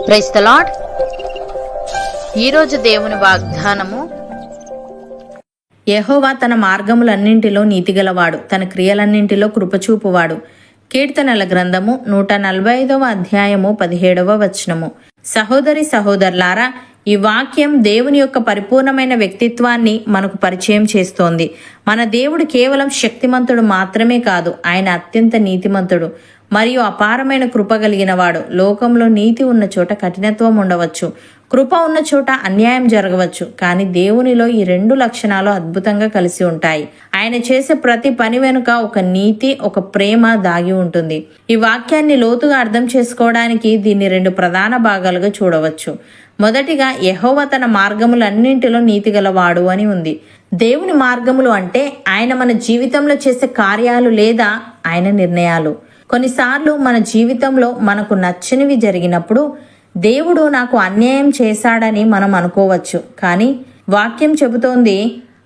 Praise the lord. ఈరోజు దేవుని వాగ్దానము, యెహోవా తన మార్గములన్నింటిలో నీతిగలవాడు, తన క్రియలన్నింటిలో కృపచూపువాడు. కీర్తనల గ్రంథము 145వ అధ్యాయము 17వ వచనము. సహోదరి సహోదరులారా, ఈ వాక్యం దేవుని యొక్క పరిపూర్ణమైన వ్యక్తిత్వాన్ని మనకు పరిచయం చేస్తోంది. మన దేవుడు కేవలం శక్తిమంతుడు మాత్రమే కాదు, ఆయన అత్యంత నీతిమంతుడు మరియు అపారమైన కృప కలిగిన వాడు. లోకంలో నీతి ఉన్న చోట కఠినత్వం ఉండవచ్చు, కృప ఉన్న చోట అన్యాయం జరగవచ్చు. కానీ దేవునిలో ఈ రెండు లక్షణాలు అద్భుతంగా కలిసి ఉంటాయి. ఆయన చేసే ప్రతి పని వెనుక ఒక నీతి, ఒక ప్రేమ దాగి ఉంటుంది. ఈ వాక్యాన్ని లోతుగా అర్థం చేసుకోవడానికి దీన్ని రెండు ప్రధాన భాగాలుగా చూడవచ్చు. మొదటిగా, యెహోవా తన మార్గములన్నింటిలో నీతిగలవాడు అని ఉంది. దేవుని మార్గములు అంటే ఆయన మన జీవితంలో చేసే కార్యాలు లేదా ఆయన నిర్ణయాలు. కొన్నిసార్లు మన జీవితంలో మనకు నచ్చనివి జరిగినప్పుడు దేవుడు నాకు అన్యాయం చేశాడని మనం అనుకోవచ్చు. కానీ వాక్యం చెబుతోంది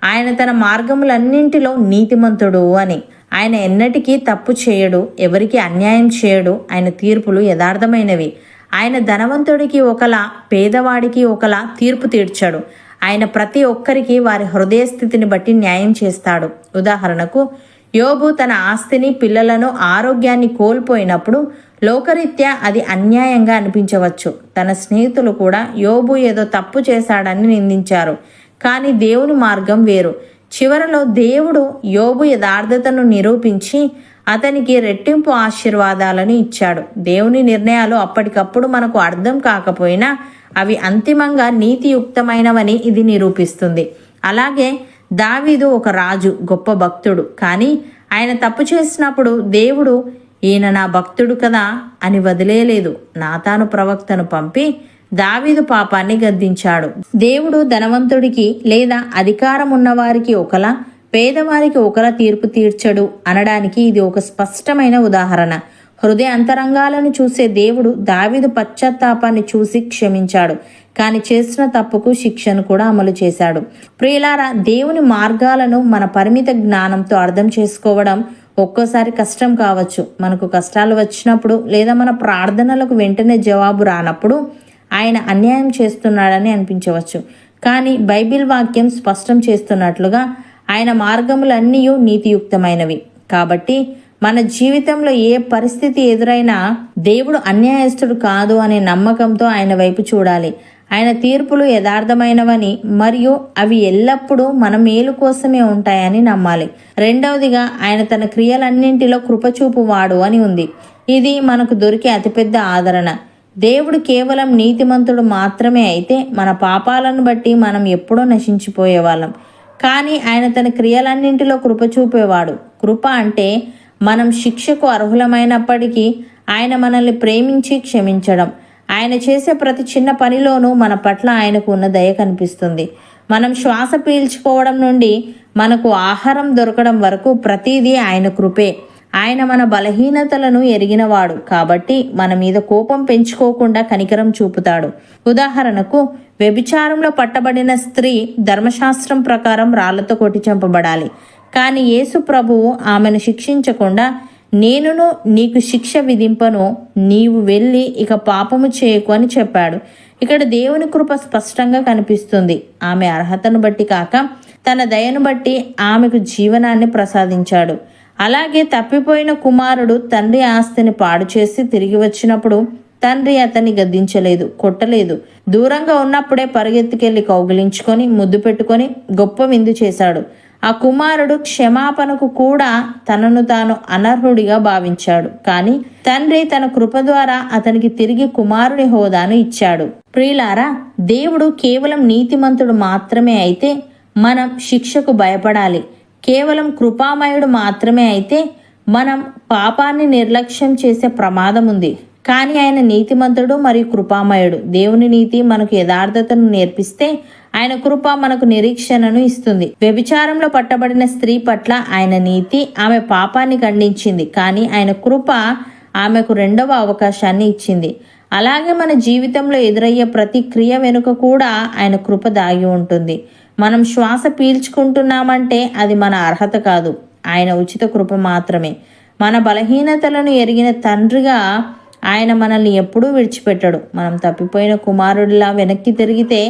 ఆయన తన మార్గములన్నింటిలో నీతిమంతుడు అని. ఆయన ఎన్నటికీ తప్పు చేయడు, ఎవరికి అన్యాయం చేయడు. ఆయన తీర్పులు యథార్థమైనవి. ఆయన ధనవంతుడికి ఒకలా, పేదవాడికి ఒకలా తీర్పు తీర్చాడు. ఆయన ప్రతి ఒక్కరికి వారి హృదయ స్థితిని బట్టి న్యాయం చేస్తాడు. ఉదాహరణకు, యోబు తన ఆస్తిని, పిల్లలను, ఆరోగ్యాన్ని కోల్పోయినప్పుడు లోకరీత్యా అది అన్యాయంగా అనిపించవచ్చు. తన స్నేహితులు కూడా యోబు ఏదో తప్పు చేశాడని నిందించారు. కానీ దేవుని మార్గం వేరు. చివరలో దేవుడు యోబు యథార్థతను నిరూపించి అతనికి రెట్టింపు ఆశీర్వాదాలను ఇచ్చాడు. దేవుని నిర్ణయాలు అప్పటికప్పుడు మనకు అర్థం కాకపోయినా అవి అంతిమంగా నీతియుక్తమైనవని ఇది నిరూపిస్తుంది. అలాగే దావీదు ఒక రాజు, గొప్ప భక్తుడు. కానీ ఆయన తప్పు చేసినప్పుడు దేవుడు ఈయన నా భక్తుడు కదా అని వదిలేయలేదు. నాతాను ప్రవక్తను పంపి దావీదు పాపాన్ని గద్దించాడు. దేవుడు ధనవంతుడికి లేదా అధికారం ఉన్నవారికి ఒకలా, పేదవారికి ఒకలా తీర్పు తీర్చడు అనడానికి ఇది ఒక స్పష్టమైన ఉదాహరణ. హృదయ అంతరంగాలను చూసే దేవుడు దావీదు పశ్చాత్తాపాన్ని చూసి క్షమించాడు. కానీ చేసిన తప్పుకు శిక్షను కూడా అమలు చేశాడు. ప్రియులారా, దేవుని మార్గాలను మన పరిమిత జ్ఞానంతో అర్థం చేసుకోవడం ఒక్కోసారి కష్టం కావచ్చు. మనకు కష్టాలు వచ్చినప్పుడు లేదా మన ప్రార్థనలకు వెంటనే జవాబు రానప్పుడు ఆయన అన్యాయం చేస్తున్నాడని అనిపించవచ్చు. కానీ బైబిల్ వాక్యం స్పష్టం చేస్తున్నట్లుగా ఆయన మార్గములన్నీ నీతియుక్తమైనవి. కాబట్టి మన జీవితంలో ఏ పరిస్థితి ఎదురైనా దేవుడు అన్యాయస్తుడు కాదు అనే నమ్మకంతో ఆయన వైపు చూడాలి. ఆయన తీర్పులు యథార్థమైనవని మరియు అవి ఎల్లప్పుడూ మన మేలు కోసమే ఉంటాయని నమ్మాలి. రెండవదిగా, ఆయన తన క్రియలన్నింటిలో కృపచూపువాడు అని ఉంది. ఇది మనకు దొరికే అతిపెద్ద ఆదరణ. దేవుడు కేవలం నీతిమంతుడు మాత్రమే అయితే మన పాపాలను బట్టి మనం ఎప్పుడో నశించిపోయేవాళ్ళం. కానీ ఆయన తన క్రియలన్నింటిలో కృప చూపేవాడు. కృప అంటే మనం శిక్షకు అర్హులమైనప్పటికీ ఆయన మనల్ని ప్రేమించి క్షమించడం. ఆయన చేసే ప్రతి చిన్న పనిలోనూ మన పట్ల ఆయనకు ఉన్న దయ కనిపిస్తుంది. మనం శ్వాస పీల్చుకోవడం నుండి మనకు ఆహారం దొరకడం వరకు ప్రతిదీ ఆయన కృపే. ఆయన మన బలహీనతలను ఎరిగినవాడు కాబట్టి మన మీద కోపం పెంచుకోకుండా కనికరం చూపుతాడు. ఉదాహరణకు, వ్యభిచారంలో పట్టబడిన స్త్రీ ధర్మశాస్త్రం ప్రకారం రాళ్లతో కొట్టి చంపబడాలి. కానీ యేసు ప్రభువు ఆమెను శిక్షించకుండా, నేనును నీకు శిక్ష విధింపను, నీవు వెళ్ళి ఇక పాపము చేయకు అని చెప్పాడు. ఇక్కడ దేవుని కృప స్పష్టంగా కనిపిస్తుంది. ఆమె అర్హతను బట్టి కాక తన దయను బట్టి ఆమెకు జీవనాన్ని ప్రసాదించాడు. అలాగే తప్పిపోయిన కుమారుడు తండ్రి ఆస్తిని పాడు చేసి తిరిగి వచ్చినప్పుడు తండ్రి అతన్ని గద్దించలేదు, కొట్టలేదు. దూరంగా ఉన్నప్పుడే పరిగెత్తుకెళ్లి కౌగిలించుకొని ముద్దు పెట్టుకొని గొప్ప విందు చేశాడు. ఆ కుమారుడు క్షమాపణకు కూడా తనను తాను అనర్హుడిగా భావించాడు. కానీ తండ్రి తన కృప ద్వారా అతనికి తిరిగి కుమారుని హోదాను ఇచ్చాడు. ప్రియులారా, దేవుడు కేవలం నీతిమంతుడు మాత్రమే అయితే మనం శిక్షకు భయపడాలి. కేవలం కృపామయుడు మాత్రమే అయితే మనం పాపాన్ని నిర్లక్ష్యం చేసే ప్రమాదం ఉంది. కానీ ఆయన నీతిమంతుడు మరియు కృపామయుడు. దేవుని నీతి మనకు యథార్థతను నేర్పిస్తే ఆయన కృప మనకు నిరీక్షణను ఇస్తుంది. వ్యభిచారంలో పట్టబడిన స్త్రీ పట్ల ఆయన నీతి ఆమె పాపాన్ని ఖండించింది. కానీ ఆయన కృప ఆమెకు రెండవ అవకాశాన్ని ఇచ్చింది. అలాగే మన జీవితంలో ఎదురయ్యే ప్రతి క్రియ వెనుక కూడా ఆయన కృప దాగి ఉంటుంది. మనం శ్వాస పీల్చుకుంటున్నామంటే అది మన అర్హత కాదు, ఆయన ఉచిత కృప మాత్రమే. మన బలహీనతలను ఎరిగిన తండ్రిగా ఆయన మనల్ని ఎప్పుడూ విడిచిపెట్టడు. మనం తప్పిపోయిన కుమారుడిలా వెనక్కి తిరిగితే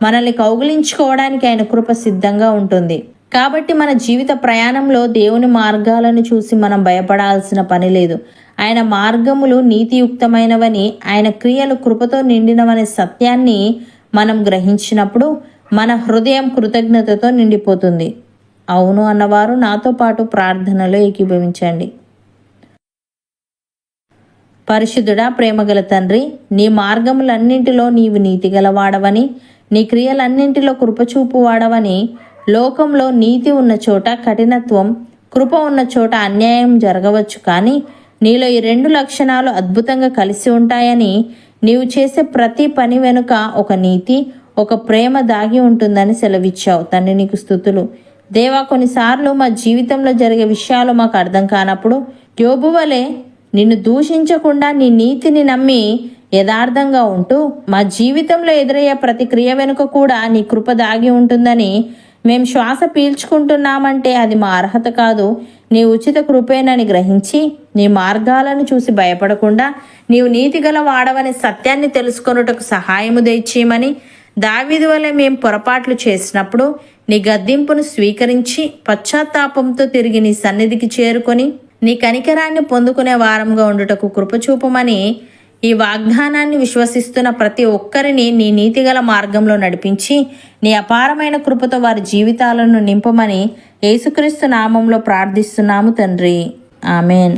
మనల్ని కౌగిలించుకోవడానికి ఆయన కృప సిద్ధంగా ఉంటుంది. కాబట్టి మన జీవిత ప్రయాణంలో దేవుని మార్గాలను చూసి మనం భయపడాల్సిన పని లేదు. ఆయన మార్గములు నీతియుక్తమైనవని, ఆయన క్రియలు కృపతో నిండినవనే సత్యాన్ని మనం గ్రహించినప్పుడు మన హృదయం కృతజ్ఞతతో నిండిపోతుంది. అవును అన్నవారు నాతో పాటు ప్రార్థనలో ఏకీభవించండి. పరిశుద్ధుడా, ప్రేమగల తండ్రి, నీ మార్గములన్నింటిలో నీవు నీతిగలవాడవని, నీ క్రియలన్నింటిలో కృపచూపు వాడవని, లోకంలో నీతి ఉన్న చోట కఠినత్వం, కృప ఉన్న చోట అన్యాయం జరగవచ్చు, కానీ నీలో ఈ రెండు లక్షణాలు అద్భుతంగా కలిసి ఉంటాయని, నీవు చేసే ప్రతి పని వెనుక ఒక నీతి, ఒక ప్రేమ దాగి ఉంటుందని సెలవిచ్చావు. తండ్రి, నీకు స్తుతులు. దేవా, కొన్నిసార్లు మా జీవితంలో జరిగే విషయాలు మాకు అర్థం కానప్పుడు యోబు వలె నిన్ను దూషించకుండా నీ నీతిని నమ్మి యథార్థంగా ఉంటూ, మా జీవితంలో ఎదురయ్యే ప్రతి క్రియ వెనుక కూడా నీ కృప దాగి ఉంటుందని మేము శ్వాస పీల్చుకుంటున్నామంటే అది మా అర్హత కాదు, నీ ఉచిత కృపేనని గ్రహించి నీ మార్గాలను చూసి భయపడకుండా నీవు నీతిగల వాడవని సత్యాన్ని తెలుసుకొనుటకు సహాయము దయచేయమని, దావీదు వలె మేము పొరపాట్లు చేసినప్పుడు నీ గద్దింపును స్వీకరించి పశ్చాత్తాపంతో తిరిగి నీ సన్నిధికి చేరుకొని నీ కనికరాన్ని పొందుకునే వారంగా ఉండుటకు కృపచూపమని ఈ వాగ్దానాన్ని విశ్వసిస్తున్న ప్రతి ఒక్కరిని నీ నీతిగల మార్గంలో నడిపించి నీ అపారమైన కృపతో వారి జీవితాలను నింపమని యేసుక్రీస్తు నామంలో ప్రార్థిస్తున్నాము తండ్రి. ఆమెన్.